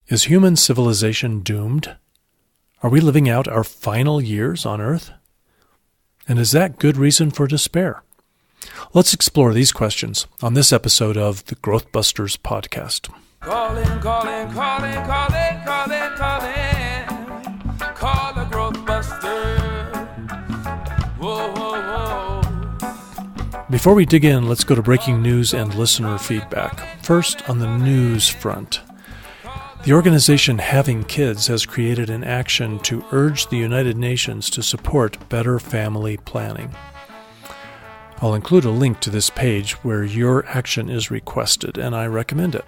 Is human civilization doomed? Are we living out our final years on Earth? And is that good reason for despair? Let's explore these questions on this episode of the GrowthBusters podcast. Calling. Call the GrowthBusters. Whoa. Before we dig in, let's go to breaking news and listener feedback. First, on the news front. The organization Having Kids has created an action to urge the United Nations to support better family planning. I'll include a link to this page where your action is requested, and I recommend it.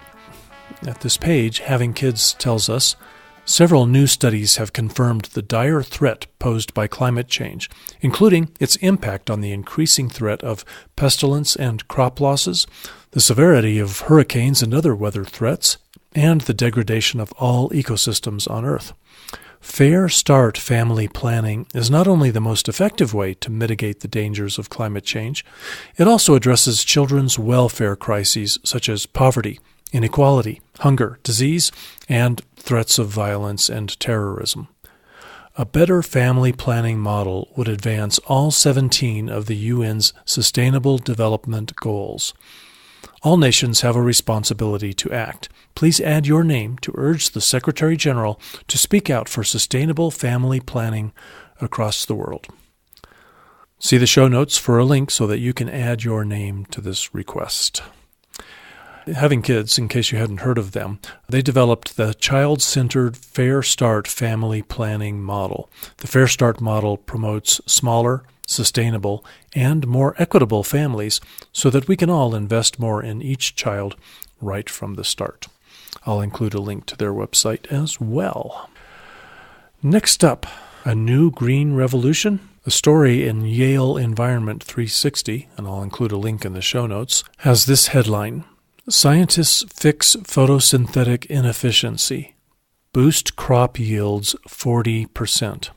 At this page, Having Kids tells us, several new studies have confirmed the dire threat posed by climate change, including its impact on the increasing threat of pestilence and crop losses, the severity of hurricanes and other weather threats, and the degradation of all ecosystems on Earth. Fair Start family planning is not only the most effective way to mitigate the dangers of climate change, it also addresses children's welfare crises such as poverty, inequality, hunger, disease, and threats of violence and terrorism. A better family planning model would advance all 17 of the UN's Sustainable Development Goals. All nations have a responsibility to act. Please add your name to urge the Secretary General to speak out for sustainable family planning across the world. See the show notes for a link so that you can add your name to this request. Having Kids, in case you hadn't heard of them, they developed the child-centered Fair Start family planning model. The Fair Start model promotes smaller, sustainable, and more equitable families so that we can all invest more in each child right from the start. I'll include a link to their website as well. Next up, a new green revolution. A story in Yale Environment 360, and I'll include a link in the show notes, has this headline: Scientists fix photosynthetic inefficiency. Boost crop yields 40%.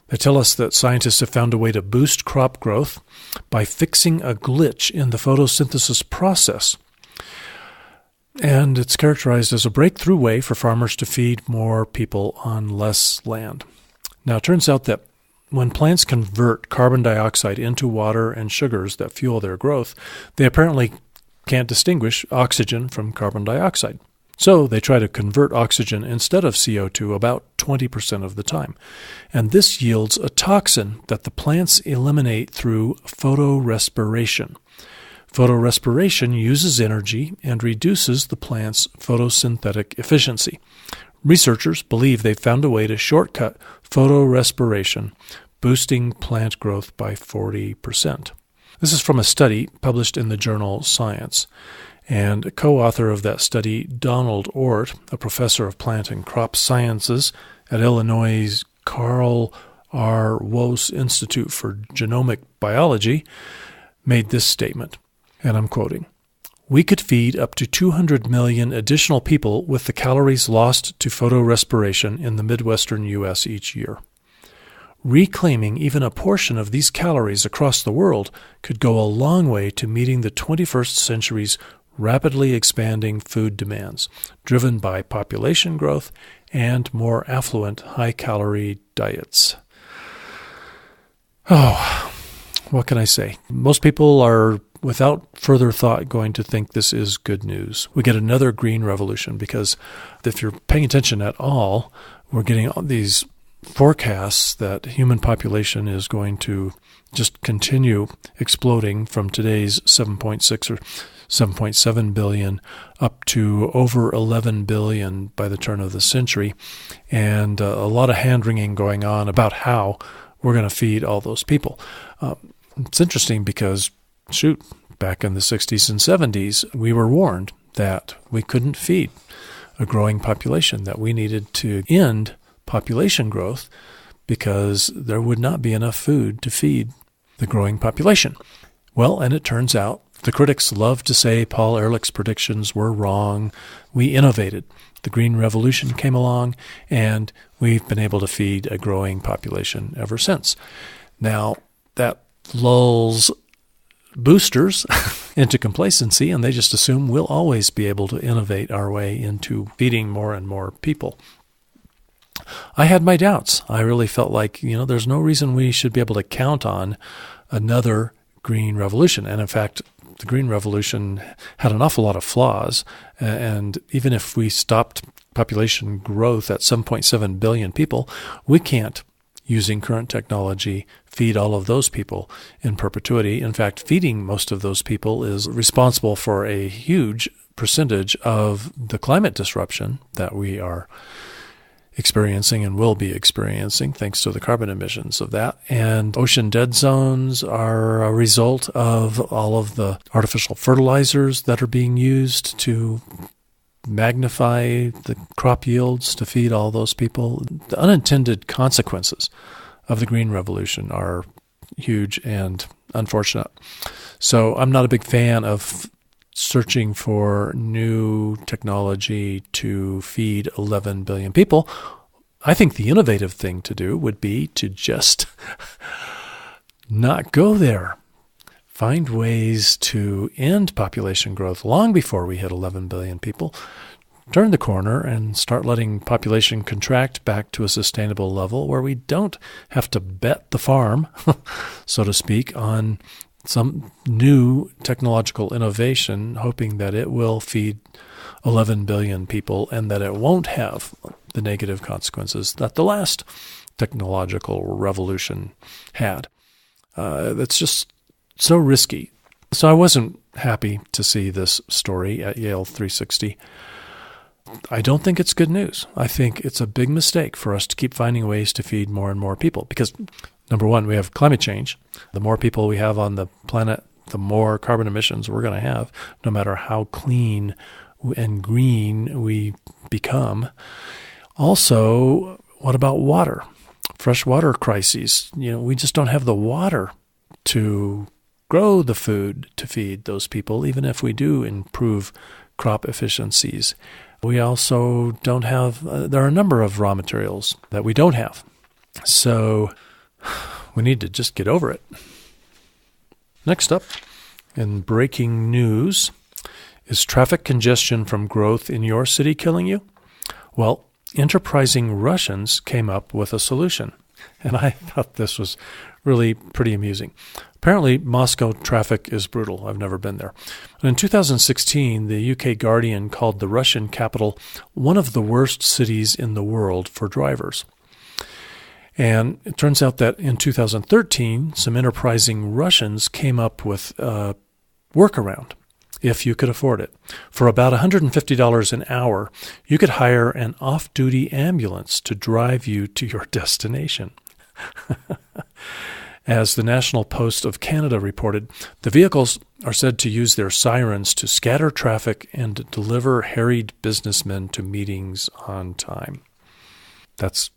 They tell us that scientists have found a way to boost crop growth by fixing a glitch in the photosynthesis process. And it's characterized as a breakthrough way for farmers to feed more people on less land. Now, it turns out that when plants convert carbon dioxide into water and sugars that fuel their growth, they apparently can't distinguish oxygen from carbon dioxide. So they try to convert oxygen instead of CO2 about 20% of the time. And this yields a toxin that the plants eliminate through photorespiration. Photorespiration uses energy and reduces the plant's photosynthetic efficiency. Researchers believe they've found a way to shortcut photorespiration, boosting plant growth by 40%. This is from a study published in the journal Science. And a co-author of that study, Donald Ort, a professor of plant and crop sciences at Illinois' Carl R. Woese Institute for Genomic Biology, made this statement, and I'm quoting, "We could feed up to 200 million additional people with the calories lost to photorespiration in the Midwestern U.S. each year. Reclaiming even a portion of these calories across the world could go a long way to meeting the 21st century's rapidly expanding food demands, driven by population growth and more affluent, high-calorie diets." Oh, what can I say? Most people are, without further thought, going to think this is good news. We get another green revolution because if you're paying attention at all, we're getting all these forecasts that human population is going to just continue exploding from today's 7.6 or 7.7 billion up to over 11 billion by the turn of the century, and a lot of hand-wringing going on about how we're going to feed all those people. It's interesting because, back in the 60s and 70s, we were warned that we couldn't feed a growing population, that we needed to end population growth because there would not be enough food to feed the growing population. Well, and it turns out the critics love to say Paul Ehrlich's predictions were wrong. We innovated. The Green Revolution came along, and we've been able to feed a growing population ever since. Now, that lulls boosters into complacency, and they just assume we'll always be able to innovate our way into feeding more and more people. I had my doubts. I really felt like, there's no reason we should be able to count on another green revolution. And in fact, the green revolution had an awful lot of flaws. And even if we stopped population growth at 7.7 billion people, we can't, using current technology, feed all of those people in perpetuity. In fact, feeding most of those people is responsible for a huge percentage of the climate disruption that we are experiencing and will be experiencing thanks to the carbon emissions of that. And ocean dead zones are a result of all of the artificial fertilizers that are being used to magnify the crop yields to feed all those people. The unintended consequences of the green revolution are huge and unfortunate. So I'm not a big fan of searching for new technology to feed 11 billion people. I think the innovative thing to do would be to just not go there. Find ways to end population growth long before we hit 11 billion people. Turn the corner and start letting population contract back to a sustainable level where we don't have to bet the farm, so to speak, on some new technological innovation, hoping that it will feed 11 billion people and that it won't have the negative consequences that the last technological revolution had. That's just so risky. So I wasn't happy to see this story at Yale 360. I don't think it's good news. I think it's a big mistake for us to keep finding ways to feed more and more people because, number one, we have climate change. The more people we have on the planet, the more carbon emissions we're going to have, no matter how clean and green we become. Also, what about water? Fresh water crises. We just don't have the water to grow the food to feed those people, even if we do improve crop efficiencies. We also don't have, there are a number of raw materials that we don't have. So we need to just get over it. Next up, in breaking news, is traffic congestion from growth in your city killing you? Well, enterprising Russians came up with a solution, and I thought this was really pretty amusing. Apparently, Moscow traffic is brutal. I've never been there. And in 2016, the UK Guardian called the Russian capital one of the worst cities in the world for drivers. And it turns out that in 2013, some enterprising Russians came up with a workaround, if you could afford it. For about $150 an hour, you could hire an off-duty ambulance to drive you to your destination. As the National Post of Canada reported, the vehicles are said to use their sirens to scatter traffic and deliver harried businessmen to meetings on time. That's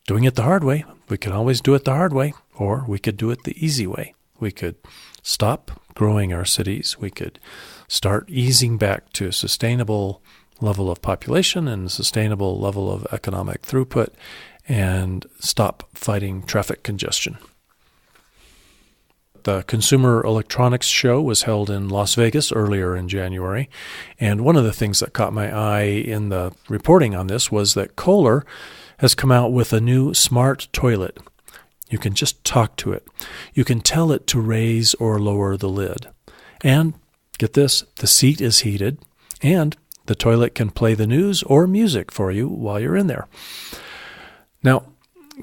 doing it the hard way. We could always do it the hard way, or we could do it the easy way. We could stop growing our cities. We could start easing back to a sustainable level of population and a sustainable level of economic throughput and stop fighting traffic congestion. The Consumer Electronics Show was held in Las Vegas earlier in January, and one of the things that caught my eye in the reporting on this was that Kohler has come out with a new smart toilet. You can just talk to it. You can tell it to raise or lower the lid. And, get this, the seat is heated, and the toilet can play the news or music for you while you're in there. Now,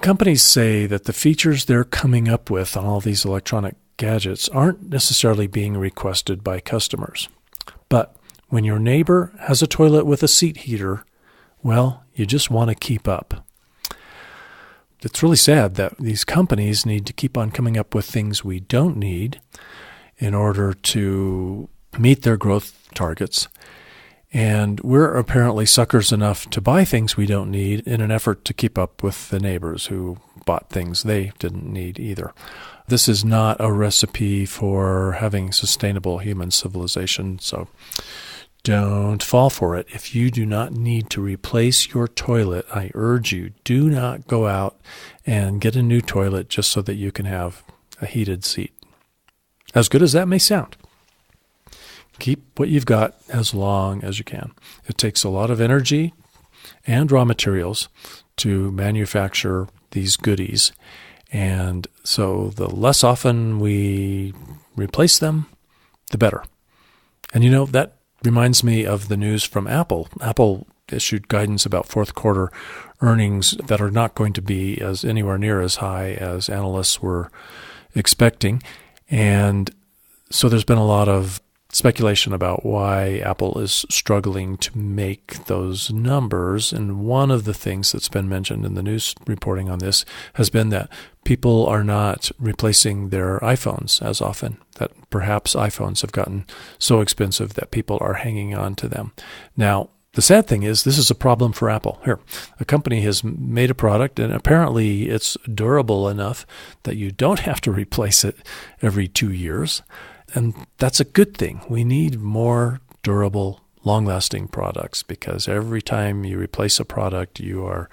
companies say that the features they're coming up with on all these electronic gadgets aren't necessarily being requested by customers. But when your neighbor has a toilet with a seat heater, well, you just want to keep up. It's really sad that these companies need to keep on coming up with things we don't need in order to meet their growth targets. And we're apparently suckers enough to buy things we don't need in an effort to keep up with the neighbors who bought things they didn't need either. This is not a recipe for having sustainable human civilization, so don't fall for it. If you do not need to replace your toilet, I urge you, do not go out and get a new toilet just so that you can have a heated seat. As good as that may sound. Keep what you've got as long as you can. It takes a lot of energy and raw materials to manufacture these goodies. And so the less often we replace them, the better. And that reminds me of the news from Apple. Apple issued guidance about fourth quarter earnings that are not going to be anywhere near as high as analysts were expecting. And so there's been a lot of speculation about why Apple is struggling to make those numbers. And one of the things that's been mentioned in the news reporting on this has been that people are not replacing their iPhones as often, that perhaps iPhones have gotten so expensive that people are hanging on to them. Now, the sad thing is this is a problem for Apple. Here, a company has made a product, and apparently it's durable enough that you don't have to replace it every 2 years. And that's a good thing. We need more durable, long-lasting products, because every time you replace a product, you are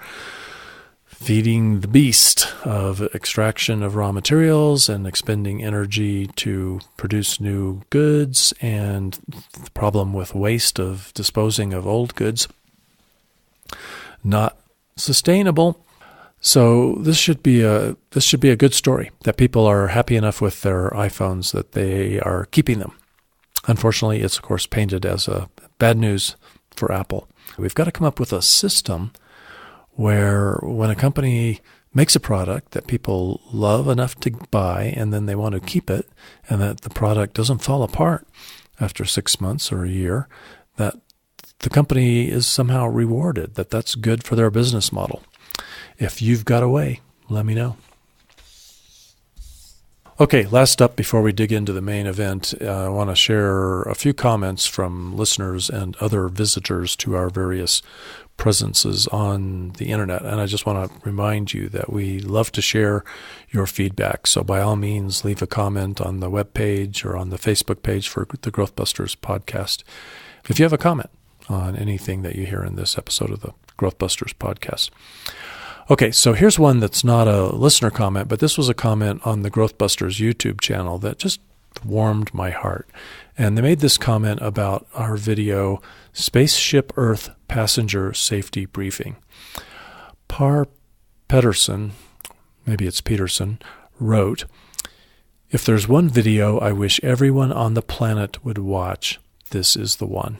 feeding the beast of extraction of raw materials and expending energy to produce new goods, and the problem with waste of disposing of old goods. Not sustainable. So this should be a good story, that people are happy enough with their iPhones that they are keeping them. Unfortunately, it's of course painted as a bad news for Apple. We've got to come up with a system where when a company makes a product that people love enough to buy and then they want to keep it, and that the product doesn't fall apart after 6 months or a year, that the company is somehow rewarded, that that's good for their business model. If you've got a way, let me know. Okay, last up before we dig into the main event, I want to share a few comments from listeners and other visitors to our various presences on the internet. And I just want to remind you that we love to share your feedback. So by all means, leave a comment on the webpage or on the Facebook page for the GrowthBusters podcast if you have a comment on anything that you hear in this episode of the GrowthBusters podcast. Okay, so here's one that's not a listener comment, but this was a comment on the GrowthBusters YouTube channel that just warmed my heart. And they made this comment about our video, Spaceship Earth Passenger Safety Briefing. Par Pedersen, maybe it's Peterson, wrote, "If there's one video I wish everyone on the planet would watch, this is the one."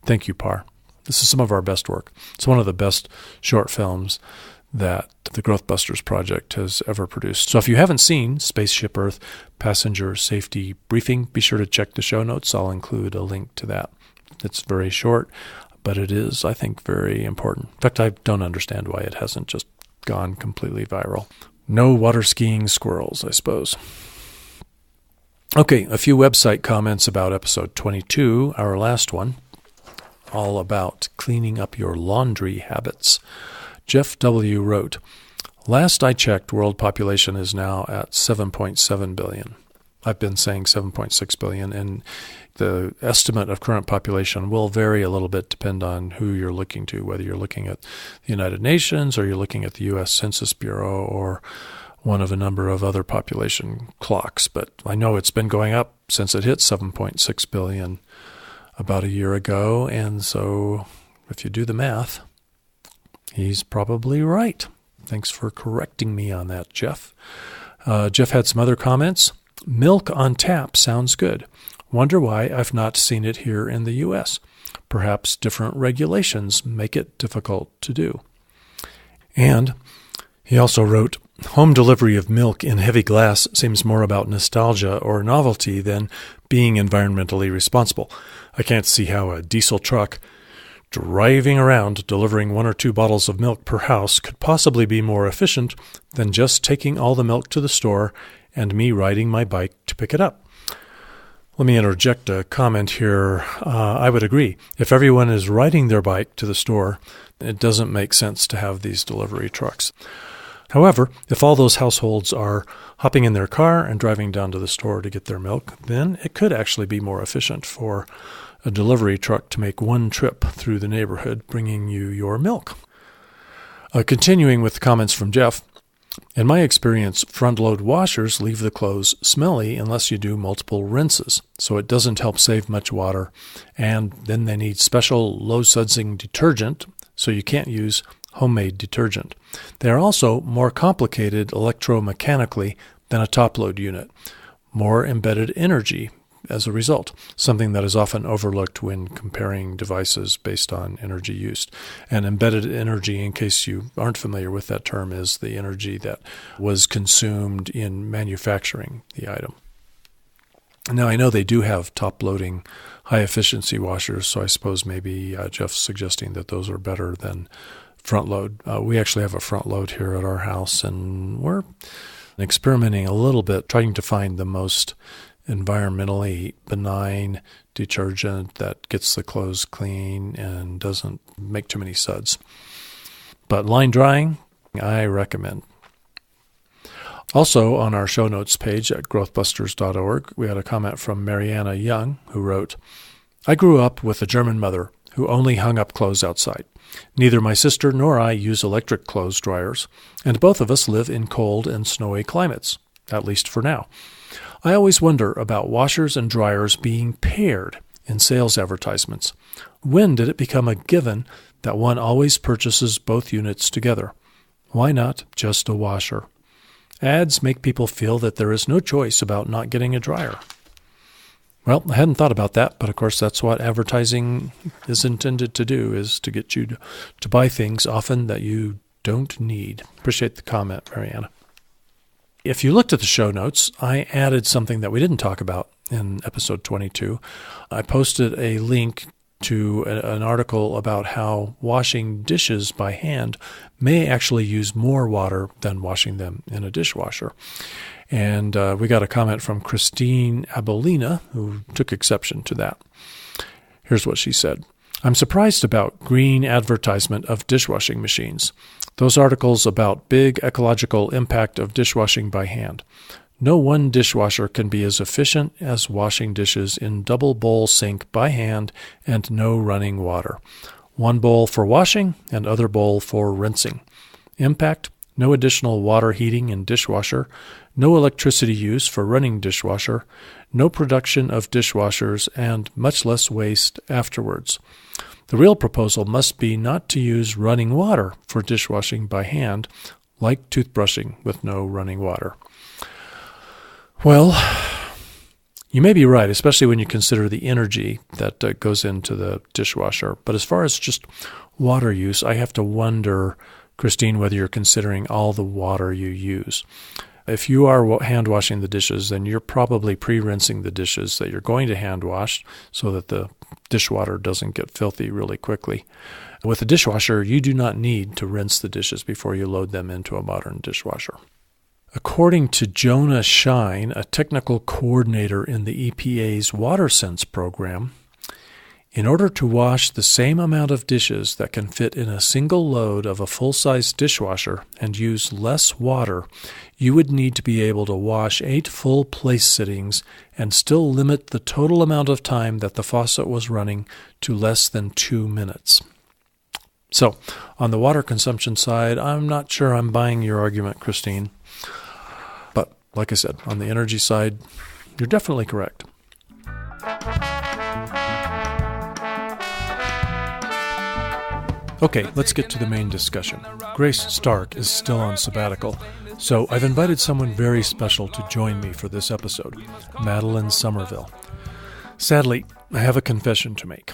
Thank you, Par. This is some of our best work. It's one of the best short films that the GrowthBusters project has ever produced. So if you haven't seen Spaceship Earth Passenger Safety Briefing, be sure to check the show notes. I'll include a link to that. It's very short, but it is, I think, very important. In fact, I don't understand why it hasn't just gone completely viral. No water skiing squirrels, I suppose. Okay, a few website comments about episode 22, our last one, all about cleaning up your laundry habits. Jeff W. wrote, "Last I checked, world population is now at 7.7 billion. I've been saying 7.6 billion, and the estimate of current population will vary a little bit, depend on who you're looking to, whether you're looking at the United Nations or you're looking at the U.S. Census Bureau or one of a number of other population clocks. But I know it's been going up since it hit 7.6 billion about a year ago, and so if you do the math, he's probably right. Thanks for correcting me on that, Jeff. Jeff had some other comments. "Milk on tap sounds good. Wonder why I've not seen it here in the U.S. Perhaps different regulations make it difficult to do." And he also wrote, "Home delivery of milk in heavy glass seems more about nostalgia or novelty than being environmentally responsible. I can't see how a diesel truck driving around delivering 1 or 2 bottles of milk per house could possibly be more efficient than just taking all the milk to the store and me riding my bike to pick it up." Let me interject a comment here. I would agree. If everyone is riding their bike to the store, it doesn't make sense to have these delivery trucks. However, if all those households are hopping in their car and driving down to the store to get their milk, then it could actually be more efficient for a delivery truck to make one trip through the neighborhood bringing you your milk. Continuing with comments from Jeff, In my experience, front-load washers leave the clothes smelly unless you do multiple rinses, so it doesn't help save much water, and then they need special low-sudsing detergent, so you can't use homemade detergent. They are also more complicated electromechanically than a top-load unit, more embedded energy as a result, something that is often overlooked when comparing devices based on energy used. And embedded energy, in case you aren't familiar with that term, is the energy that was consumed in manufacturing the item. Now, I know they do have top-loading, high-efficiency washers, so I suppose maybe Jeff's suggesting that those are better than front-load. We actually have a front-load here at our house, and we're experimenting a little bit, trying to find the most environmentally benign detergent that gets the clothes clean and doesn't make too many suds. But line drying, I recommend. Also, on our show notes page at growthbusters.org, we had a comment from Mariana Young, who wrote, I grew up with a German mother who only hung up clothes outside. Neither my sister nor I use electric clothes dryers, and both of us live in cold and snowy climates, at least for now. I always wonder about washers and dryers being paired in sales advertisements. When did it become a given that one always purchases both units together? Why not just a washer? Ads make people feel that there is no choice about not getting a dryer. Well, I hadn't thought about that, but of course that's what advertising is intended to do, is to get you to buy things often that you don't need. Appreciate the comment, Mariana. If you looked at the show notes, I added something that we didn't talk about in episode 22. I posted a link to an article about how washing dishes by hand may actually use more water than washing them in a dishwasher. And we got a comment from Christine Abolina, who took exception to that. Here's what she said. I'm surprised about green advertisement of dishwashing machines. Those articles about big ecological impact of dishwashing by hand. No one dishwasher can be as efficient as washing dishes in double bowl sink by hand and no running water. One bowl for washing and other bowl for rinsing. Impact, no additional water heating in dishwasher, no electricity use for running dishwasher, no production of dishwashers, and much less waste afterwards. The real proposal must be not to use running water for dishwashing by hand, like toothbrushing with no running water. Well, you may be right, especially when you consider the energy that goes into the dishwasher. But as far as just water use, I have to wonder, Christine, whether you're considering all the water you use. If you are hand washing the dishes, then you're probably pre-rinsing the dishes that you're going to hand wash so that the dishwater doesn't get filthy really quickly. With a dishwasher, you do not need to rinse the dishes before you load them into a modern dishwasher. According to Jonah Shine, a technical coordinator in the EPA's WaterSense program, in order to wash the same amount of dishes that can fit in a single load of a full-size dishwasher and use less water, you would need to be able to wash 8 full place sittings and still limit the total amount of time that the faucet was running to less than 2 minutes. So, on the water consumption side, I'm not sure I'm buying your argument, Christine. But, like I said, on the energy side, you're definitely correct. Okay, let's get to the main discussion. Grace Stark is still on sabbatical, so I've invited someone very special to join me for this episode, Madeleine Sommerville. Sadly, I have a confession to make.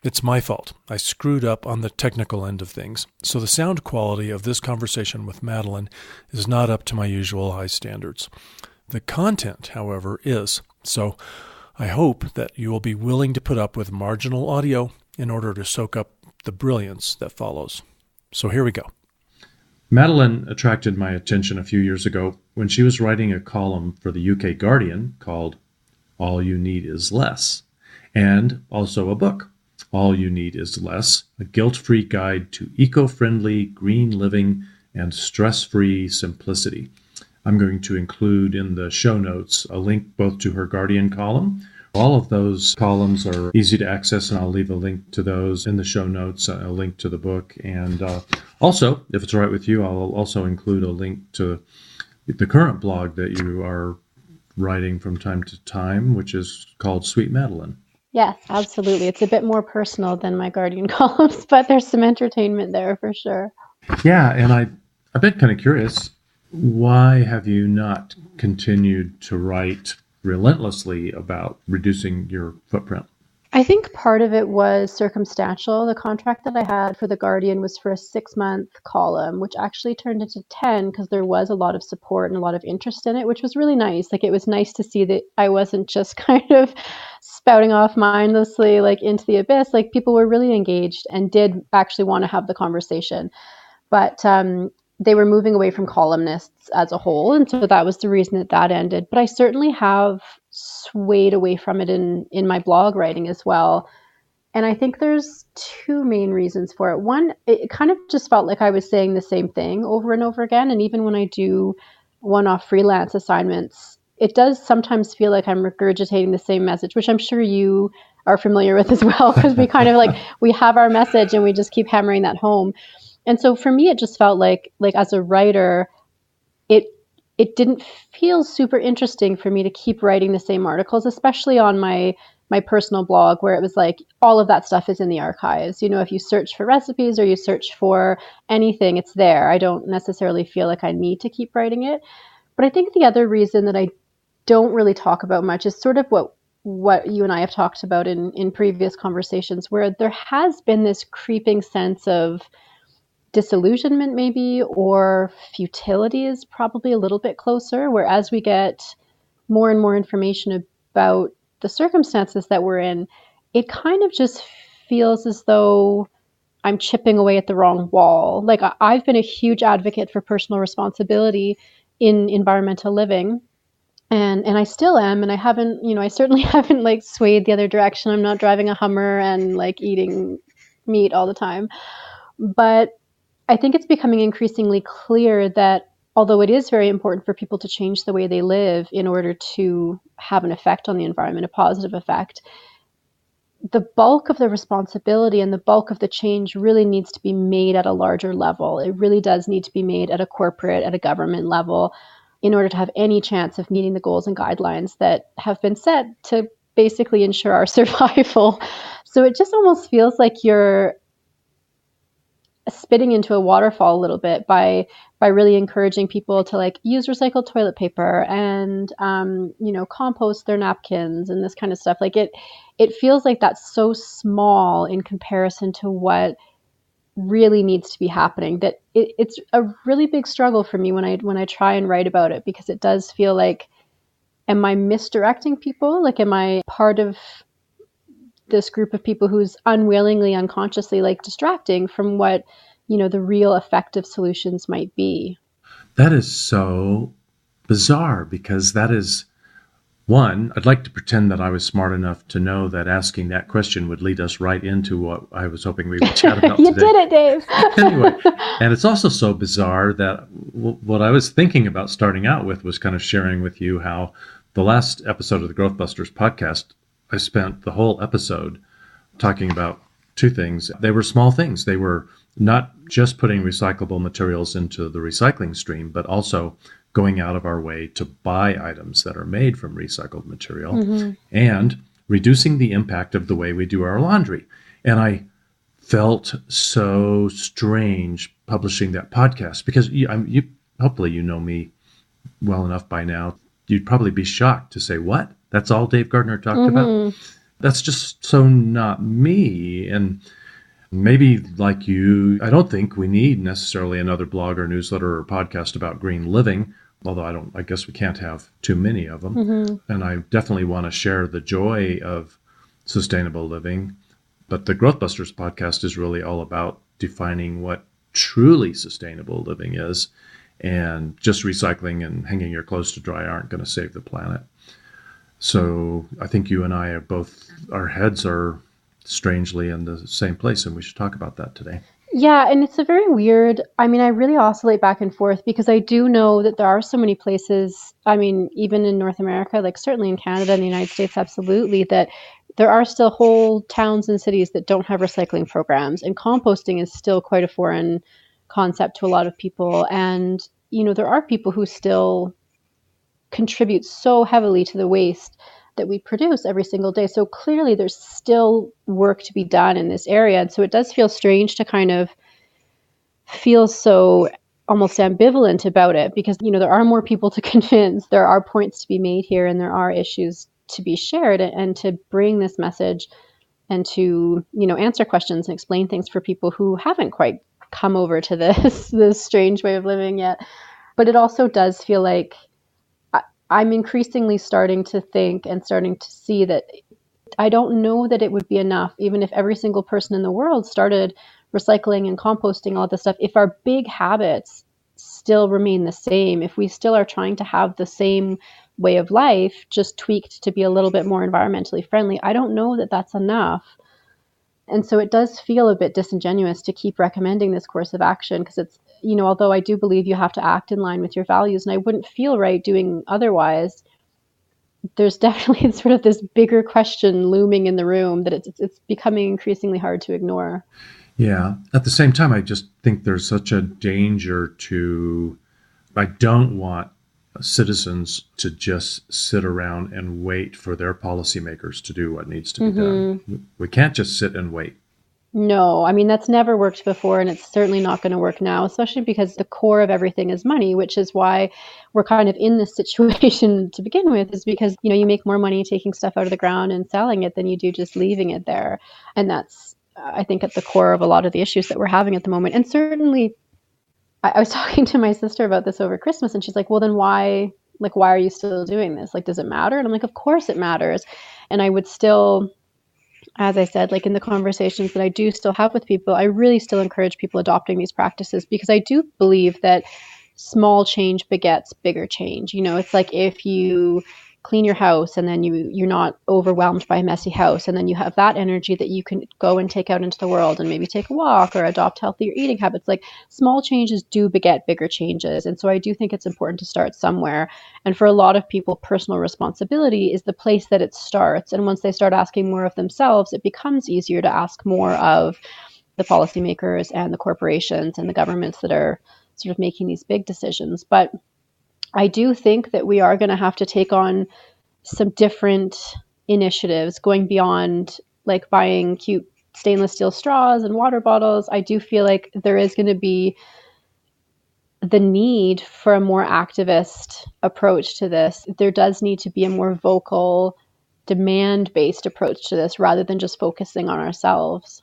It's my fault. I screwed up on the technical end of things, so the sound quality of this conversation with Madeleine is not up to my usual high standards. The content, however, is, so I hope that you will be willing to put up with marginal audio in order to soak up the brilliance that follows. So here we go. Madeleine attracted my attention a few years ago when she was writing a column for the UK Guardian called All You Need Is Less, and also a book, All You Need Is Less, a guilt-free guide to eco-friendly, green living, and stress-free simplicity. I'm going to include in the show notes a link both to her Guardian column, All of those columns are easy to access, and I'll leave a link to those in the show notes, a link to the book. And also, if it's all right with you, I'll also include a link to the current blog that you are writing from time to time, which is called Sweet Madeleine. Yes, absolutely. It's a bit more personal than my Guardian columns, but there's some entertainment there for sure. Yeah, and I've been kind of curious, why have you not continued to write relentlessly about reducing your footprint? I think part of it was circumstantial. The contract that I had for The Guardian was for a 6-month column, which actually turned into 10 because there was a lot of support and a lot of interest in it, which was really nice. Like, it was nice to see that I wasn't just kind of spouting off mindlessly, like, into the abyss. Like, people were really engaged and did actually want to have the conversation. But they were moving away from columnists as a whole. And so that was the reason that ended. But I certainly have swayed away from it in my blog writing as well. And I think there's 2 main reasons for it. One, it kind of just felt like I was saying the same thing over and over again. And even when I do one-off freelance assignments, it does sometimes feel like I'm regurgitating the same message, which I'm sure you are familiar with as well, because we kind of like, we have our message and we just keep hammering that home. And so for me, it just felt like as a writer, it didn't feel super interesting for me to keep writing the same articles, especially on my personal blog, where it was like all of that stuff is in the archives. You know, if you search for recipes or you search for anything, it's there. I don't necessarily feel like I need to keep writing it. But I think the other reason that I don't really talk about much is sort of what you and I have talked about in previous conversations, where there has been this creeping sense of disillusionment maybe, or futility is probably a little bit closer, where as we get more and more information about the circumstances that we're in, it kind of just feels as though I'm chipping away at the wrong wall. Like, I've been a huge advocate for personal responsibility in environmental living, and I still am, and I certainly haven't like swayed the other direction. I'm not driving a Hummer and like eating meat all the time. But I think it's becoming increasingly clear that although it is very important for people to change the way they live in order to have an effect on the environment, a positive effect, the bulk of the responsibility and the bulk of the change really needs to be made at a larger level. It really does need to be made at a corporate, at a government level, in order to have any chance of meeting the goals and guidelines that have been set to basically ensure our survival. So it just almost feels like you're spitting into a waterfall a little bit by really encouraging people to like use recycled toilet paper and compost their napkins and this kind of stuff. Like it feels like that's so small in comparison to what really needs to be happening, that it's a really big struggle for me when I try and write about it, because it does feel like, am I misdirecting people? Like, am I part of this group of people who's unwillingly, unconsciously like distracting from what, the real effective solutions might be? That is so bizarre, because that is one, I'd like to pretend that I was smart enough to know that asking that question would lead us right into what I was hoping we would chat about You today. did it, Dave. Anyway, and it's also so bizarre that what I was thinking about starting out with was kind of sharing with you how the last episode of the GrowthBusters podcast, I spent the whole episode talking about 2 things. They were small things. They were not just putting recyclable materials into the recycling stream, but also going out of our way to buy items that are made from recycled material, and reducing the impact of the way we do our laundry. And I felt so strange publishing that podcast, because you hopefully you know me well enough by now. You'd probably be shocked to say, what? That's all Dave Gardner talked about? That's just so not me. And maybe like you, I don't think we need necessarily another blog or newsletter or podcast about green living, although I guess we can't have too many of them. And I definitely want to share the joy of sustainable living. But the GrowthBusters podcast is really all about defining what truly sustainable living is. And just recycling and hanging your clothes to dry aren't going to save the planet. So I think you and I are both, our heads are strangely in the same place, and we should talk about that today. Yeah, and it's a very weird, I mean, I really oscillate back and forth because I do know that there are so many places, I mean, even in North America, like certainly in Canada and the United States, absolutely, that there are still whole towns and cities that don't have recycling programs. And composting is still quite a foreign concept to a lot of people. And, there are people who still contribute so heavily to the waste that we produce every single day. So clearly there's still work to be done in this area. And so it does feel strange to kind of feel so almost ambivalent about it because, there are more people to convince, there are points to be made here, and there are issues to be shared, and to bring this message and to, answer questions and explain things for people who haven't quite come over to this strange way of living yet. But it also does feel like I'm increasingly starting to think and starting to see that I don't know that it would be enough, even if every single person in the world started recycling and composting, all this stuff, if our big habits still remain the same, if we still are trying to have the same way of life, just tweaked to be a little bit more environmentally friendly, I don't know that that's enough. And so it does feel a bit disingenuous to keep recommending this course of action because it's, although I do believe you have to act in line with your values, and I wouldn't feel right doing otherwise, there's definitely sort of this bigger question looming in the room that it's becoming increasingly hard to ignore. Yeah. At the same time, I just think there's such a danger I don't want citizens to just sit around and wait for their policymakers to do what needs to be done. We can't just sit and wait. No, I mean, that's never worked before, and it's certainly not going to work now, especially because the core of everything is money, which is why we're kind of in this situation to begin with, is because, you make more money taking stuff out of the ground and selling it than you do just leaving it there. And that's, I think, at the core of a lot of the issues that we're having at the moment. And certainly, I was talking to my sister about this over Christmas, and she's like, well, then why are you still doing this? Like, does it matter? And I'm like, of course it matters. And I would still, as I said, like in the conversations that I do still have with people, I really still encourage people adopting these practices because I do believe that small change begets bigger change. It's like if you clean your house and then you're not overwhelmed by a messy house, and then you have that energy that you can go and take out into the world and maybe take a walk or adopt healthier eating habits. Like small changes do beget bigger changes. And so I do think it's important to start somewhere. And for a lot of people, personal responsibility is the place that it starts. And once they start asking more of themselves, it becomes easier to ask more of the policymakers and the corporations and the governments that are sort of making these big decisions. But I do think that we are going to have to take on some different initiatives going beyond like buying cute stainless steel straws and water bottles. I do feel like there is going to be the need for a more activist approach to this. There does need to be a more vocal, demand-based approach to this rather than just focusing on ourselves.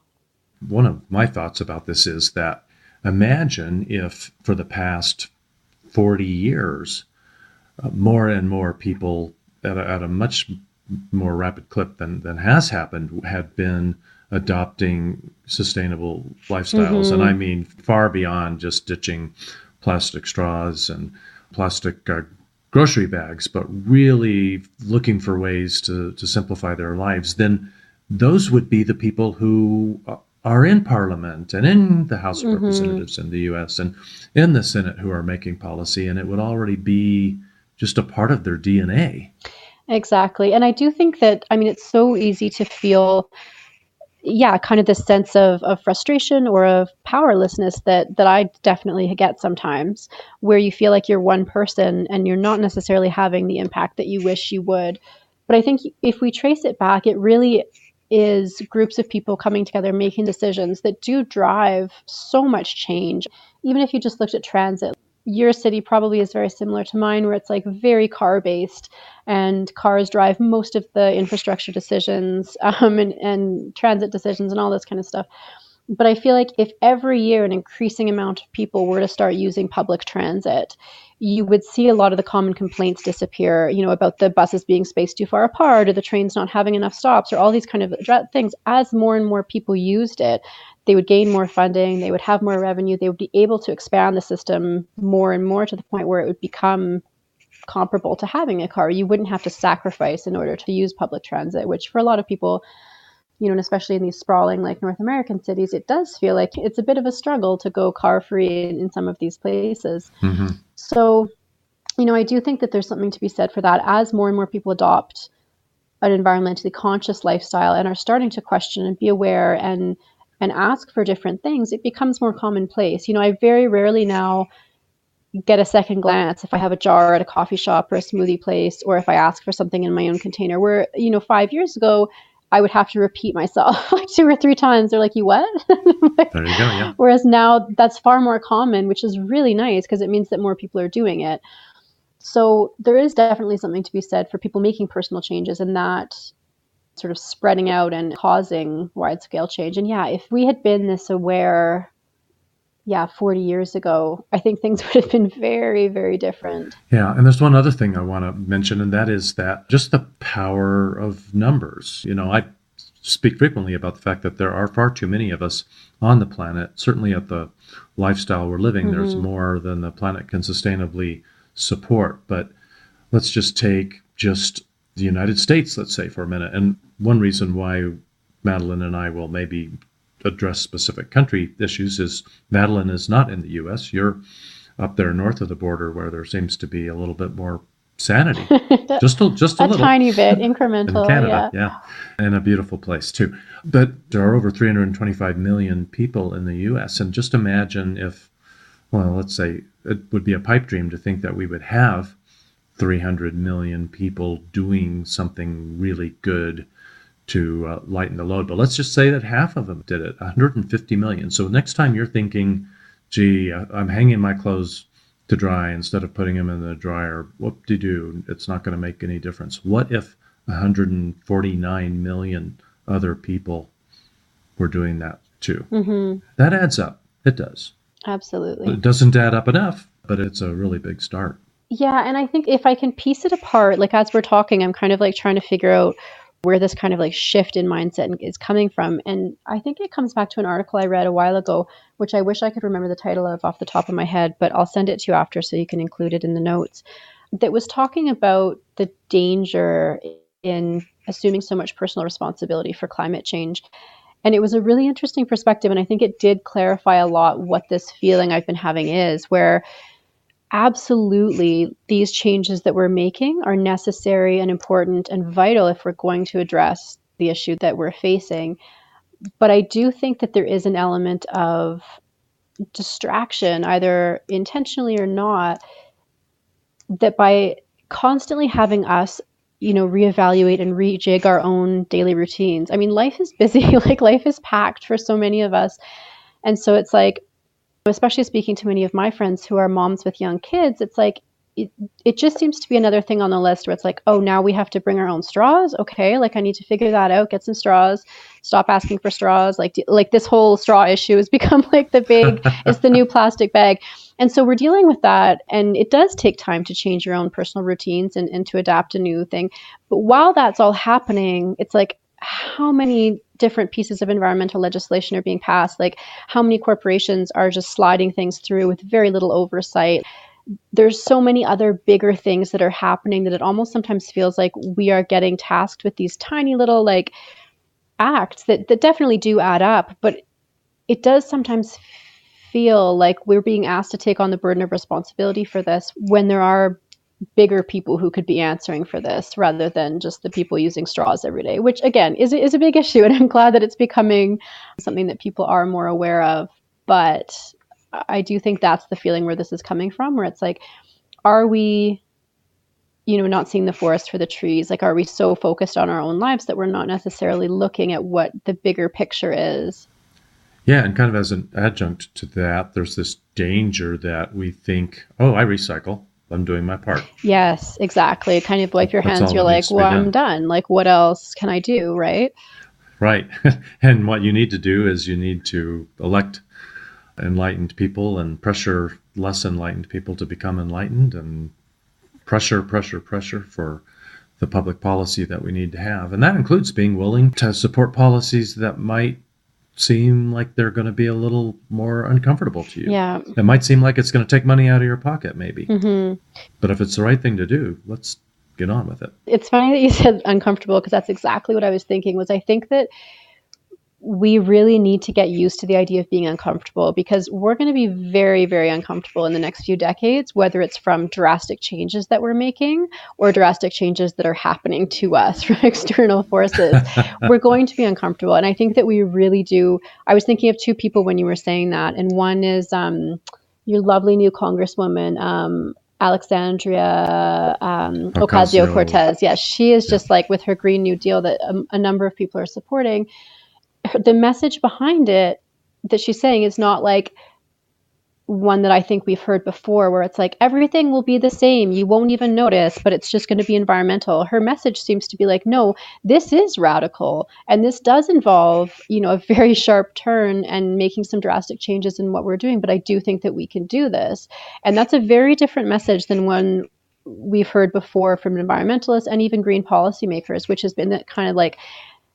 One of my thoughts about this is that imagine if for the past 40 years, more and more people at a much more rapid clip than has happened had been adopting sustainable lifestyles. And I mean far beyond just ditching plastic straws and plastic grocery bags, but really looking for ways to simplify their lives. Then those would be the people who are in Parliament and in the House of Representatives in the U.S. and in the Senate who are making policy, and it would already be just a part of their DNA. Exactly. And I do think that, I mean, it's so easy to feel, kind of this sense of frustration or of powerlessness that I definitely get sometimes, where you feel like you're one person and you're not necessarily having the impact that you wish you would. But I think if we trace it back, it really is groups of people coming together, making decisions that do drive so much change. Even if you just looked at transit, your city probably is very similar to mine, where it's like very car based and cars drive most of the infrastructure decisions and transit decisions and all this kind of stuff. But I feel like if every year an increasing amount of people were to start using public transit, you would see a lot of the common complaints disappear, about the buses being spaced too far apart or the trains not having enough stops or all these kind of things. As more and more people used it, they would gain more funding, they would have more revenue, they would be able to expand the system more and more to the point where it would become comparable to having a car. You wouldn't have to sacrifice in order to use public transit, which for a lot of people and especially in these sprawling like North American cities, it does feel like it's a bit of a struggle to go car free in some of these places. Mm-hmm. So, I do think that there's something to be said for that as more and more people adopt an environmentally conscious lifestyle and are starting to question and be aware and ask for different things. It becomes more commonplace. I very rarely now get a second glance if I have a jar at a coffee shop or a smoothie place, or if I ask for something in my own container, where, 5 years ago, I would have to repeat myself like 2 or 3 times. They're like, you what? There you go, yeah. Whereas now that's far more common, which is really nice because it means that more people are doing it. So there is definitely something to be said for people making personal changes and that sort of spreading out and causing wide-scale change. And yeah, if we had been this aware 40 years ago, I think things would have been very, very different. Yeah, and there's one other thing I want to mention, and that is that just the power of numbers. I speak frequently about the fact that there are far too many of us on the planet. Certainly at the lifestyle we're living, there's more than the planet can sustainably support. But let's just take just the United States, let's say, for a minute. And one reason why Madeleine and I will maybe address specific country issues is Madeleine is not in the U.S. You're up there north of the border where there seems to be a little bit more sanity. just a little. Tiny bit, incremental. In Canada, yeah. And a beautiful place too. But there are over 325 million people in the U.S. And just imagine if, let's say it would be a pipe dream to think that we would have 300 million people doing something really good to lighten the load. But let's just say that half of them did it, 150 million. So next time you're thinking, gee, I'm hanging my clothes to dry instead of putting them in the dryer, whoop-de-doo, it's not going to make any difference. What if 149 million other people were doing that too? Mm-hmm. That adds up. It does. Absolutely. It doesn't add up enough, but it's a really big start. Yeah, and I think if I can piece it apart, like as we're talking, I'm kind of like trying to figure out where this kind of like shift in mindset is coming from. And I think it comes back to an article I read a while ago, which I wish I could remember the title of off the top of my head, but I'll send it to you after so you can include it in the notes, that was talking about the danger in assuming so much personal responsibility for climate change. And it was a really interesting perspective. And I think it did clarify a lot what this feeling I've been having is, where absolutely these changes that we're making are necessary and important and vital if we're going to address the issue that we're facing. But I do think that there is an element of distraction, either intentionally or not, that by constantly having us, reevaluate and rejig our own daily routines. I mean, life is busy, like life is packed for so many of us. And so it's like, especially speaking to many of my friends who are moms with young kids, it's like, it just seems to be another thing on the list where it's like, oh, now we have to bring our own straws. Okay. Like I need to figure that out, get some straws, stop asking for straws. Like this whole straw issue has become like it's the new plastic bag. And so we're dealing with that. And it does take time to change your own personal routines and to adapt a new thing. But while that's all happening, it's like, how many different pieces of environmental legislation are being passed? Like how many corporations are just sliding things through with very little oversight? There's so many other bigger things that are happening that it almost sometimes feels like we are getting tasked with these tiny little like acts that definitely do add up. But it does sometimes feel like we're being asked to take on the burden of responsibility for this when there are bigger people who could be answering for this rather than just the people using straws every day, which again is a big issue. And I'm glad that it's becoming something that people are more aware of. But I do think that's the feeling where this is coming from, where it's like, are we, not seeing the forest for the trees? Like, are we so focused on our own lives that we're not necessarily looking at what the bigger picture is? Yeah, and kind of as an adjunct to that, there's this danger that we think, oh, I recycle. I'm doing my part. Yes, exactly. Kind of wipe your hands. You're like, well, I'm done. Like, what else can I do? Right. Right. And what you need to do is you need to elect enlightened people and pressure less enlightened people to become enlightened, and pressure for the public policy that we need to have. And that includes being willing to support policies that might seem like they're going to be a little more uncomfortable to you. Yeah. It might seem like it's going to take money out of your pocket, maybe. Mm-hmm. But if it's the right thing to do, let's get on with it. It's funny that you said uncomfortable, because that's exactly what I was thinking. Was I think that we really need to get used to the idea of being uncomfortable, because we're going to be very, very uncomfortable in the next few decades, whether it's from drastic changes that we're making or drastic changes that are happening to us from external forces. We're going to be uncomfortable. And I think that we really do. I was thinking of two people when you were saying that. And one is your lovely new Congresswoman, Alexandria Ocasio Cortez. Yeah, she is just like, with her Green New Deal that a number of people are supporting. The message behind it that she's saying is not like one that I think we've heard before, where it's like everything will be the same, you won't even notice, but it's just going to be environmental. Her message seems to be like, no, this is radical, and this does involve, a very sharp turn and making some drastic changes in what we're doing, but I do think that we can do this. And that's a very different message than one we've heard before from environmentalists and even green policymakers, which has been that kind of like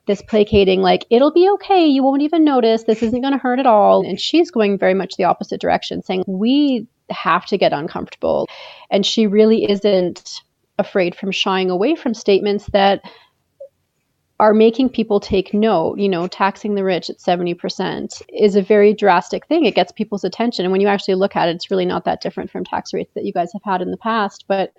this placating, like, it'll be okay, you won't even notice, this isn't going to hurt at all. And she's going very much the opposite direction, saying we have to get uncomfortable. And she really isn't afraid from shying away from statements that are making people take note. Taxing the rich at 70% is a very drastic thing. It gets people's attention. And when you actually look at it, it's really not that different from tax rates that you guys have had in the past. But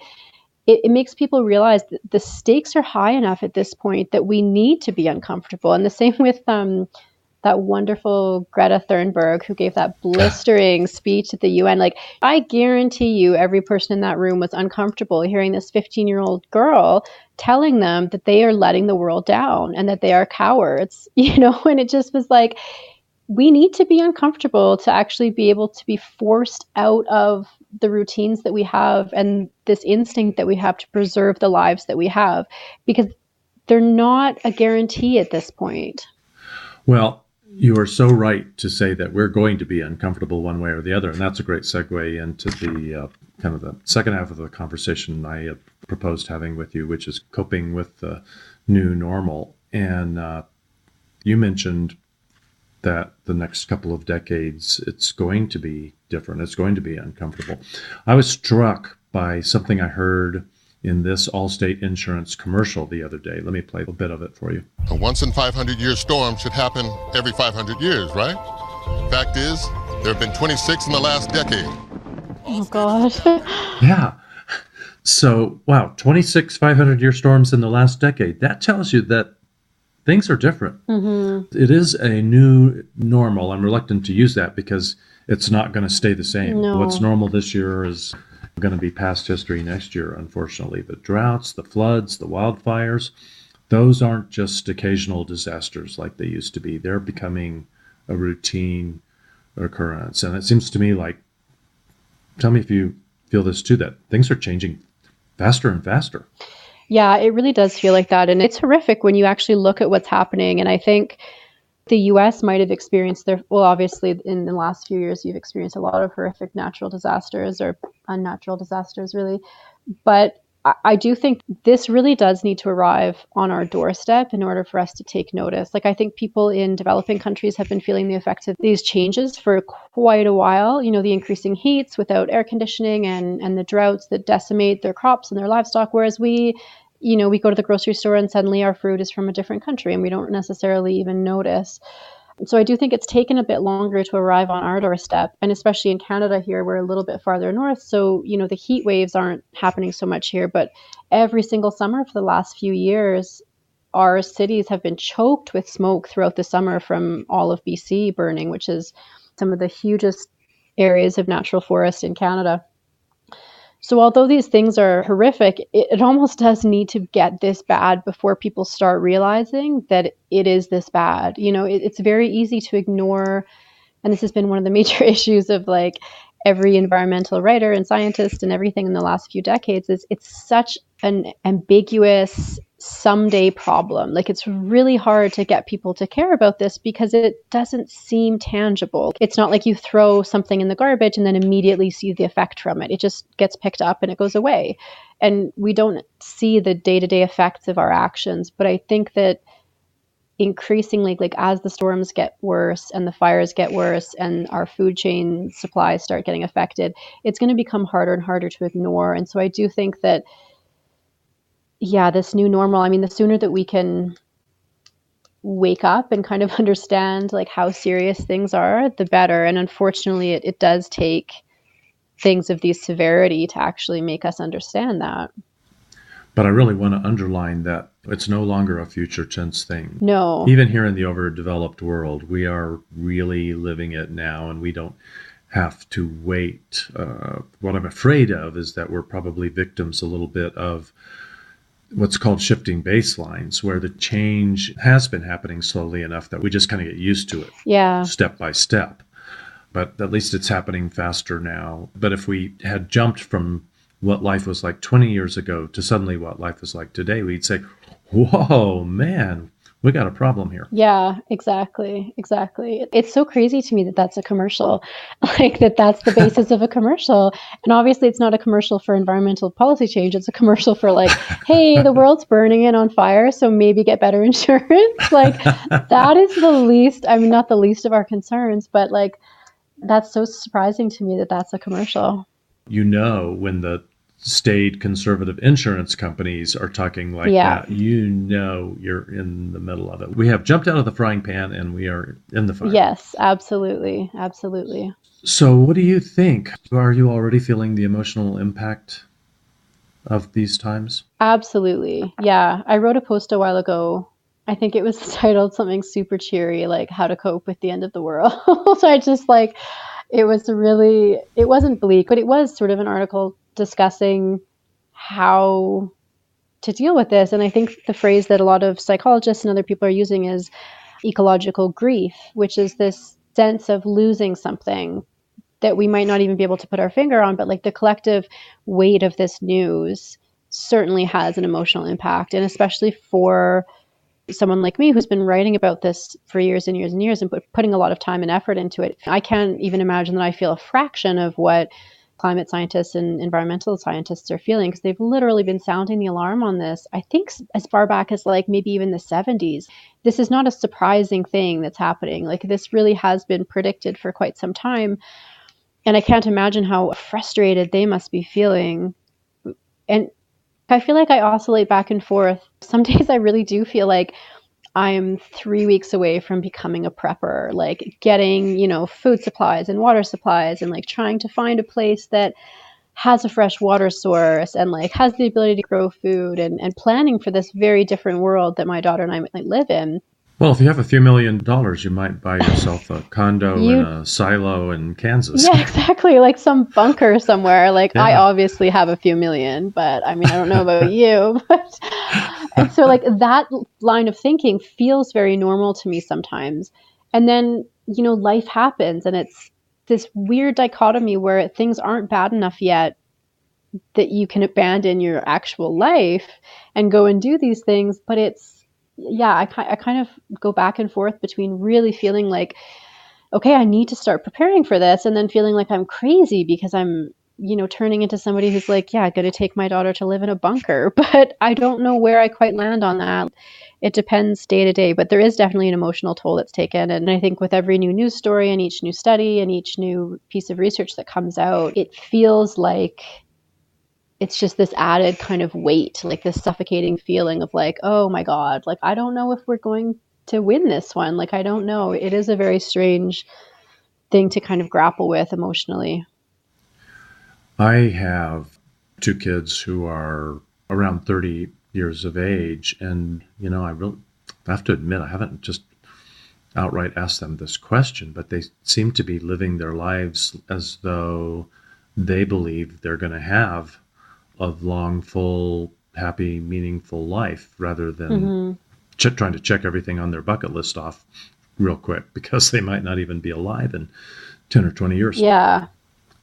it makes people realize that the stakes are high enough at this point that we need to be uncomfortable. And the same with that wonderful Greta Thunberg, who gave that blistering speech at the UN. Like, I guarantee you every person in that room was uncomfortable hearing this 15-year-old girl telling them that they are letting the world down and that they are cowards, and it just was like, we need to be uncomfortable to actually be able to be forced out of the routines that we have and this instinct that we have to preserve the lives that we have, because they're not a guarantee at this point. Well, you are so right to say that we're going to be uncomfortable one way or the other. And that's a great segue into the kind of the second half of the conversation I had proposed having with you, which is coping with the new normal. And you mentioned that the next couple of decades, it's going to be different. It's going to be uncomfortable. I was struck by something I heard in this Allstate insurance commercial the other day. Let me play a bit of it for you. A once in 500-year storm should happen every 500 years, right? Fact is, there have been 26 in the last decade. Oh, God. Yeah. So, wow, 26 500-year storms in the last decade. That tells you that things are different. Mm-hmm. It is a new normal. I'm reluctant to use that because it's not going to stay the same. No. What's normal this year is going to be past history next year, unfortunately. The droughts, the floods, the wildfires, those aren't just occasional disasters like they used to be. They're becoming a routine occurrence. And it seems to me like, tell me if you feel this too, that things are changing faster and faster. Yeah, it really does feel like that. And it's horrific when you actually look at what's happening. And I think the US might have experienced obviously in the last few years, you've experienced a lot of horrific natural disasters or unnatural disasters, really. But I do think this really does need to arrive on our doorstep in order for us to take notice. Like, I think people in developing countries have been feeling the effects of these changes for quite a while. The increasing heats without air conditioning and the droughts that decimate their crops and their livestock. Whereas we go to the grocery store and suddenly our fruit is from a different country and we don't necessarily even notice. So I do think it's taken a bit longer to arrive on our doorstep. And especially in Canada here, we're a little bit farther north. So, the heat waves aren't happening so much here. But every single summer for the last few years, our cities have been choked with smoke throughout the summer from all of BC burning, which is some of the hugest areas of natural forest in Canada. So although these things are horrific, it almost does need to get this bad before people start realizing that it is this bad. It's very easy to ignore. And this has been one of the major issues of like every environmental writer and scientist and everything in the last few decades is it's such an ambiguous someday problem. Like, it's really hard to get people to care about this because it doesn't seem tangible. It's not like you throw something in the garbage and then immediately see the effect from it. It just gets picked up and it goes away. And we don't see the day-to-day effects of our actions. But I think that increasingly, like as the storms get worse and the fires get worse and our food chain supplies start getting affected, it's going to become harder and harder to ignore. And so I do think that this new normal, the sooner that we can wake up and kind of understand like how serious things are, the better. And unfortunately, it does take things of these severity to actually make us understand that. But I really want to underline that it's no longer a future tense thing. No. Even here in the overdeveloped world, we are really living it now, and we don't have to wait. What I'm afraid of is that we're probably victims a little bit of what's called shifting baselines, where the change has been happening slowly enough that we just kind of get used to it, step by step. But at least it's happening faster now. But if we had jumped from what life was like 20 years ago to suddenly what life is like today, we'd say, whoa, man, we got a problem here. Yeah, exactly. It's so crazy to me that that's a commercial, like that's the basis of a commercial. And obviously it's not a commercial for environmental policy change. It's a commercial for like, hey, the world's burning and on fire, so maybe get better insurance. Like that is the least, I mean, not the least of our concerns, but like, that's so surprising to me that that's a commercial. You know, when the staid conservative insurance companies are talking like that, you know you're in the middle of it. We have jumped out of the frying pan and we are in the fire. Yes, absolutely. So what do you think? Are you already feeling the emotional impact of these times? Absolutely. Yeah. I wrote a post a while ago. I think it was titled something super cheery, like how to cope with the end of the world. So I just like, it wasn't bleak, but it was sort of an article discussing how to deal with this. And I think the phrase that a lot of psychologists and other people are using is ecological grief, which is this sense of losing something that we might not even be able to put our finger on, but like the collective weight of this news certainly has an emotional impact. And especially for someone like me who's been writing about this for years and years and years and putting a lot of time and effort into it, I can't even imagine that I feel a fraction of what climate scientists and environmental scientists are feeling, because they've literally been sounding the alarm on this, I think, as far back as like maybe even the 70s. This is not a surprising thing that's happening. Like this really has been predicted for quite some time. And I can't imagine how frustrated they must be feeling. And I feel like I oscillate back and forth. Some days I really do feel like I'm 3 weeks away from becoming a prepper, like getting, food supplies and water supplies and like trying to find a place that has a fresh water source and like has the ability to grow food and planning for this very different world that my daughter and I might live in. Well, if you have a few $1 million, you might buy yourself a condo in a silo in Kansas. Yeah, exactly. Like some bunker somewhere. Like I obviously have a few million, but I mean, I don't know about you. But and so like that line of thinking feels very normal to me sometimes. And then, life happens and it's this weird dichotomy where things aren't bad enough yet that you can abandon your actual life and go and do these things. But I kind of go back and forth between really feeling like, okay, I need to start preparing for this, and then feeling like I'm crazy because I'm, turning into somebody who's like, yeah, going to take my daughter to live in a bunker. But I don't know where I quite land on that. It depends day to day, but there is definitely an emotional toll that's taken. And I think with every new news story and each new study and each new piece of research that comes out, it feels like it's just this added kind of weight, like this suffocating feeling of like, oh my God, like, I don't know if we're going to win this one. Like, I don't know. It is a very strange thing to kind of grapple with emotionally. I have 2 kids who are around 30 years of age. And, I really have to admit, I haven't just outright asked them this question, but they seem to be living their lives as though they believe they're going to have a long, full, happy, meaningful life rather than trying to check everything on their bucket list off real quick because they might not even be alive in 10 or 20 years. Yeah.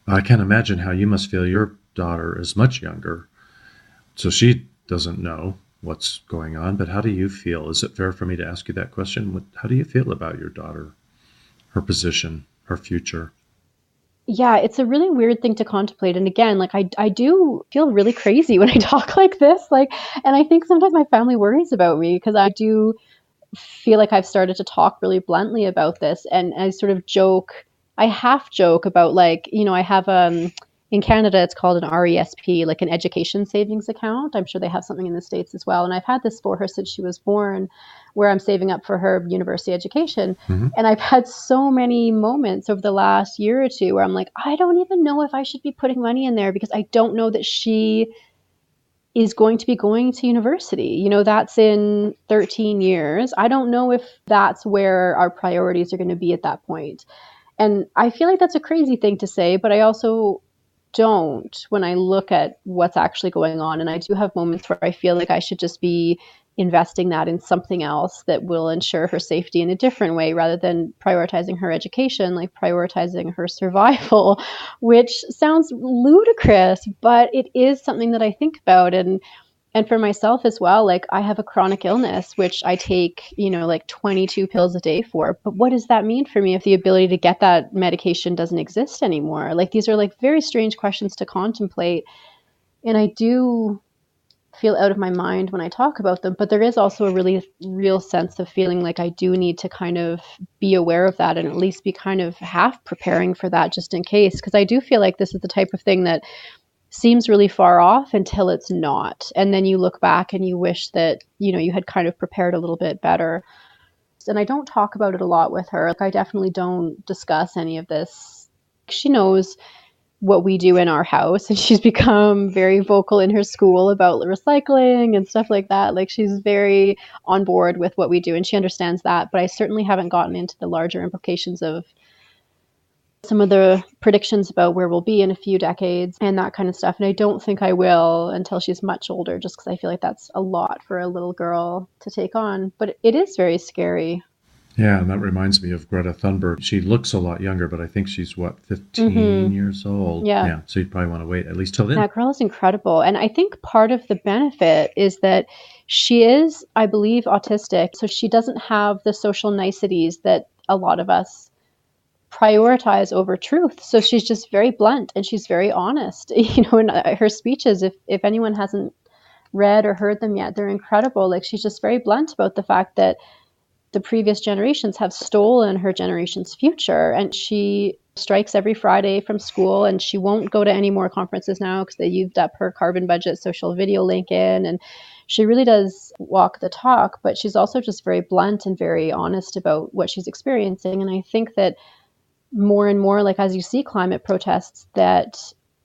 I can't imagine how you must feel. Your daughter is much younger, so she doesn't know what's going on. But how do you feel? Is it fair for me to ask you that question? How do you feel about your daughter, her position, her future? Yeah, it's a really weird thing to contemplate. And again, like I do feel really crazy when I talk like this. And I think sometimes my family worries about me because I do feel like I've started to talk really bluntly about this. And I sort of joke, I half joke about like, I have In Canada, it's called an RESP, like an education savings account. I'm sure they have something in the States as well. And I've had this for her since she was born, where I'm saving up for her university education. And I've had so many moments over the last year or two where I'm like, I don't even know if I should be putting money in there because I don't know that she is going to be going to university. You know, that's in 13 years. I don't know if that's where our priorities are going to be at that point. And I feel like that's a crazy thing to say, but I also don't when I look at what's actually going on. And I do have moments where I feel like I should just be investing that in something else that will ensure her safety in a different way rather than prioritizing her education, like prioritizing her survival, which sounds ludicrous, but it is something that I think about. And for myself as well, like I have a chronic illness, which I take, you know, like 22 pills a day for. But what does that mean for me if the ability to get that medication doesn't exist anymore? Like these are like very strange questions to contemplate. And I do feel out of my mind when I talk about them, but there is also a really real sense of feeling like I do need to kind of be aware of that and at least be kind of half preparing for that just in case. Because I do feel like this is the type of thing that seems really far off until it's not. And then you look back and you wish that, you know, you had kind of prepared a little bit better. And I don't talk about it a lot with her. Like I definitely don't discuss any of this. She knows what we do in our house, and she's become very vocal in her school about recycling and stuff like that. Like she's very on board with what we do and she understands that, but I certainly haven't gotten into the larger implications of some of the predictions about where we'll be in a few decades and that kind of stuff. And I don't think I will until she's much older, just because I feel like that's a lot for a little girl to take on. But it is very scary. Yeah, and that reminds me of Greta Thunberg. She looks a lot younger, but I think she's, 15 years old? Yeah. So you'd probably want to wait at least till then. That girl is incredible. And I think part of the benefit is that she is, I believe, autistic. So she doesn't have the social niceties that a lot of us prioritize over truth. So she's just very blunt and she's very honest. You know, in her speeches, if anyone hasn't read or heard them yet, they're incredible. Like she's just very blunt about the fact that the previous generations have stolen her generation's future. And she strikes every Friday from school and she won't go to any more conferences now because they used up her carbon budget. So she'll video link in, and she really does walk the talk, but she's also just very blunt and very honest about what she's experiencing. And I think that more and more, like as you see climate protests that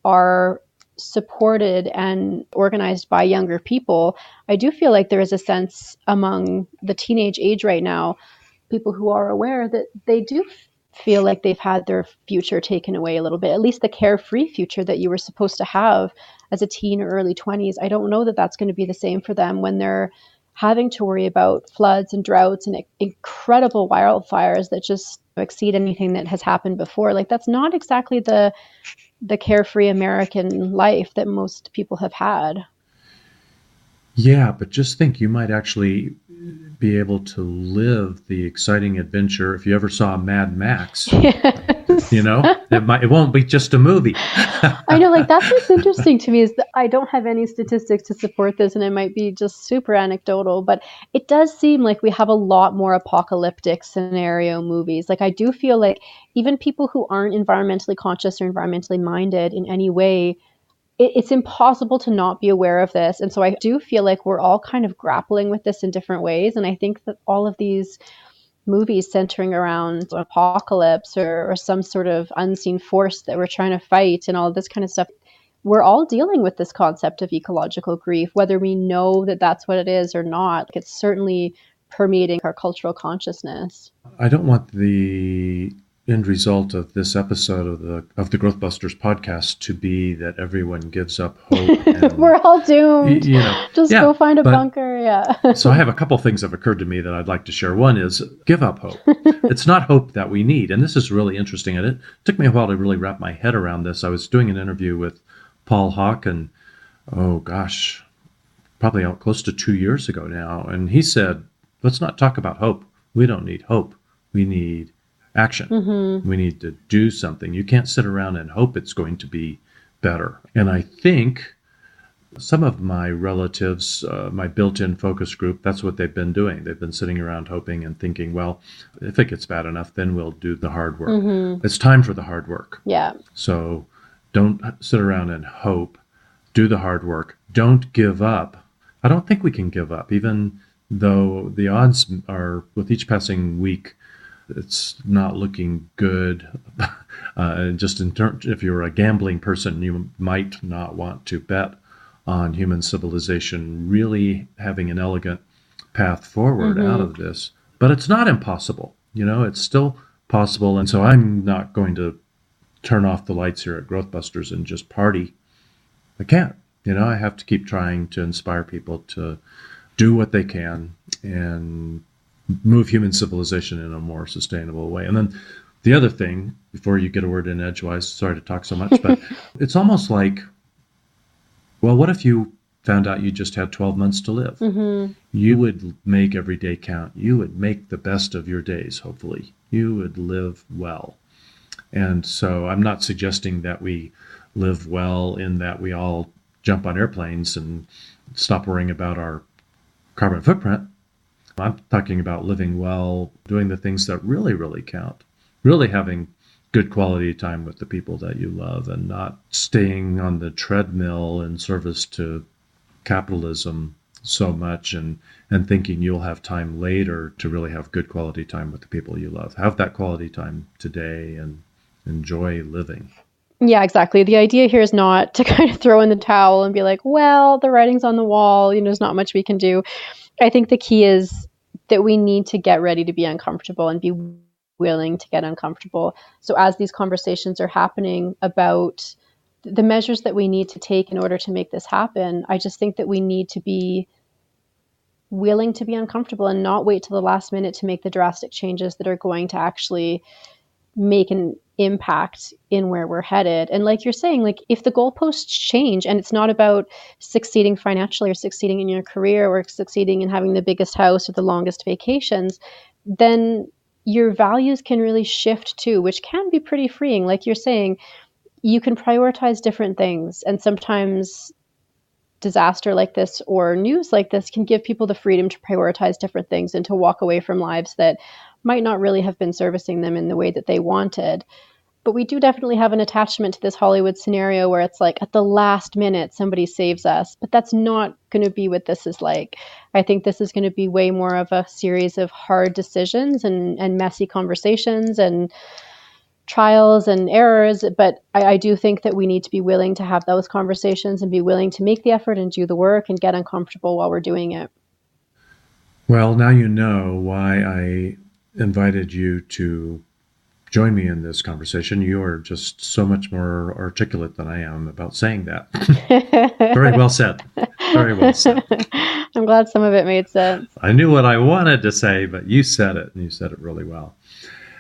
are supported and organized by younger people, I do feel like there is a sense among the teenage age right now, people who are aware that they do feel like they've had their future taken away a little bit, at least the carefree future that you were supposed to have as a teen or early 20s. I don't know that that's going to be the same for them when they're having to worry about floods and droughts and incredible wildfires that just exceed anything that has happened before. Like that's not exactly the carefree American life that most people have had. Yeah, but just think, you might actually be able to live the exciting adventure. If you ever saw Mad Max, you know, it won't be just a movie. I know, like that's what's interesting to me is that I don't have any statistics to support this, and it might be just super anecdotal, but it does seem like we have a lot more apocalyptic scenario movies. Like I do feel like even people who aren't environmentally conscious or environmentally minded in any way, it's impossible to not be aware of this. And so I do feel like we're all kind of grappling with this in different ways. And I think that all of these movies centering around apocalypse or some sort of unseen force that we're trying to fight and all of this kind of stuff, we're all dealing with this concept of ecological grief, whether we know that that's what it is or not. It's certainly permeating our cultural consciousness. I don't want the end result of this episode of the GrowthBusters podcast to be that everyone gives up hope. And, we're all doomed. You know, just go find a bunker. Yeah. So I have a couple things that have occurred to me that I'd like to share. One is give up hope. It's not hope that we need. And this is really interesting. And it took me a while to really wrap my head around this. I was doing an interview with Paul Hawk, and probably close to 2 years ago now. And he said, let's not talk about hope. We don't need hope. We need action. Mm-hmm. We need to do something. You can't sit around and hope it's going to be better. And I think some of my relatives, my built-in focus group, that's what they've been doing. They've been sitting around hoping and thinking, well, if it gets bad enough, then we'll do the hard work. Mm-hmm. It's time for the hard work. Yeah. So Don't sit around and hope. Do the hard work. Don't give up. I don't think we can give up, even though the odds are, with each passing week, it's not looking good. Just in terms, if you're a gambling person, you might not want to bet on human civilization really having an elegant path forward out of this. But it's not impossible. It's still possible. And so I'm not going to turn off the lights here at GrowthBusters and just party. I can't. I have to keep trying to inspire people to do what they can and move human civilization in a more sustainable way. And then the other thing, before you get a word in edgewise, sorry to talk so much, but it's almost like, well, what if you found out you just had 12 months to live? You would make every day count. You would make the best of your days, hopefully. You would live well. And so I'm not suggesting that we live well in that we all jump on airplanes and stop worrying about our carbon footprint. I'm talking about living well, doing the things that really, really count, really having good quality time with the people that you love and not staying on the treadmill in service to capitalism so much and thinking you'll have time later to really have good quality time with the people you love. Have that quality time today and enjoy living. Yeah, exactly. The idea here is not to kind of throw in the towel and be like, well, the writing's on the wall, there's not much we can do. I think the key is that we need to get ready to be uncomfortable and be willing to get uncomfortable. So as these conversations are happening about the measures that we need to take in order to make this happen, I just think that we need to be willing to be uncomfortable and not wait till the last minute to make the drastic changes that are going to actually make an impact in where we're headed. And like you're saying, like if the goalposts change and it's not about succeeding financially or succeeding in your career or succeeding in having the biggest house or the longest vacations, then your values can really shift too, which can be pretty freeing. Like you're saying, you can prioritize different things. And sometimes disaster like this or news like this can give people the freedom to prioritize different things and to walk away from lives that might not really have been servicing them in the way that they wanted. But we do definitely have an attachment to this Hollywood scenario where it's like at the last minute, somebody saves us. But that's not going to be what this is like. I think this is going to be way more of a series of hard decisions and messy conversations and trials and errors. But I do think that we need to be willing to have those conversations and be willing to make the effort and do the work and get uncomfortable while we're doing it. Well, now you know why I invited you to join me in this conversation. You are just so much more articulate than I am about saying that. Very well said. Very well said. I'm glad some of it made sense. I knew what I wanted to say, but you said it, and you said it really well.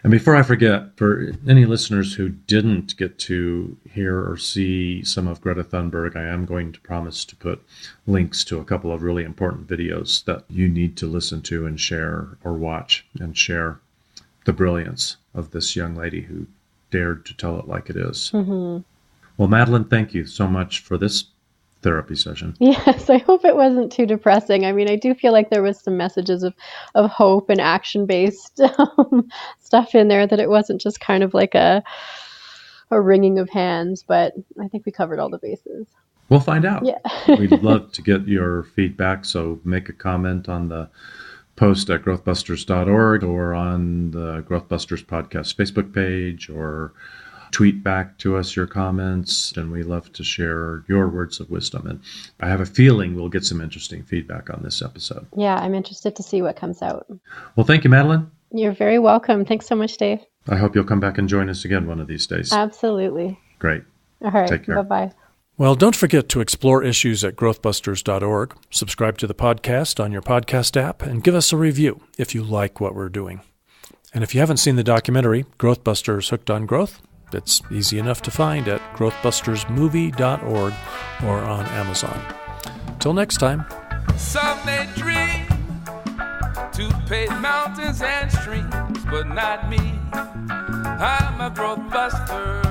And before I forget, for any listeners who didn't get to hear or see some of Greta Thunberg, I am going to promise to put links to a couple of really important videos that you need to listen to and share or watch and share the brilliance of this young lady who dared to tell it like it is. Mm-hmm. Well, Madeleine, thank you so much for this therapy session. Yes, I hope it wasn't too depressing. I mean, I do feel like there was some messages of hope and action-based stuff in there, that it wasn't just kind of like a wringing of hands, but I think we covered all the bases. We'll find out. Yeah. We'd love to get your feedback, so make a comment on the post at growthbusters.org or on the GrowthBusters podcast Facebook page, or tweet back to us your comments, and we love to share your words of wisdom. And I have a feeling we'll get some interesting feedback on this episode. Yeah, I'm interested to see what comes out. Well, thank you, Madeleine. You're very welcome. Thanks so much, Dave. I hope you'll come back and join us again one of these days. Absolutely. Great. All right. Take care. Bye-bye. Well, don't forget to explore issues at growthbusters.org, subscribe to the podcast on your podcast app, and give us a review if you like what we're doing. And if you haven't seen the documentary, GrowthBusters Hooked on Growth, it's easy enough to find at growthbustersmovie.org or on Amazon. Till next time. Some may dream to pave mountains and streams, but not me. I'm a growth buster.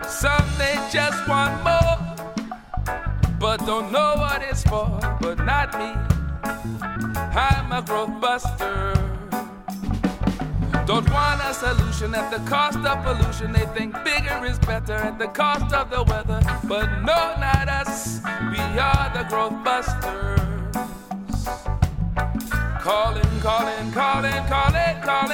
Some may just want more, but don't know what it's for, but not me. I'm a growth buster. Don't want a solution at the cost of pollution. They think bigger is better at the cost of the weather. But no, not us. We are the GrowthBusters. Calling, calling, calling, calling, calling.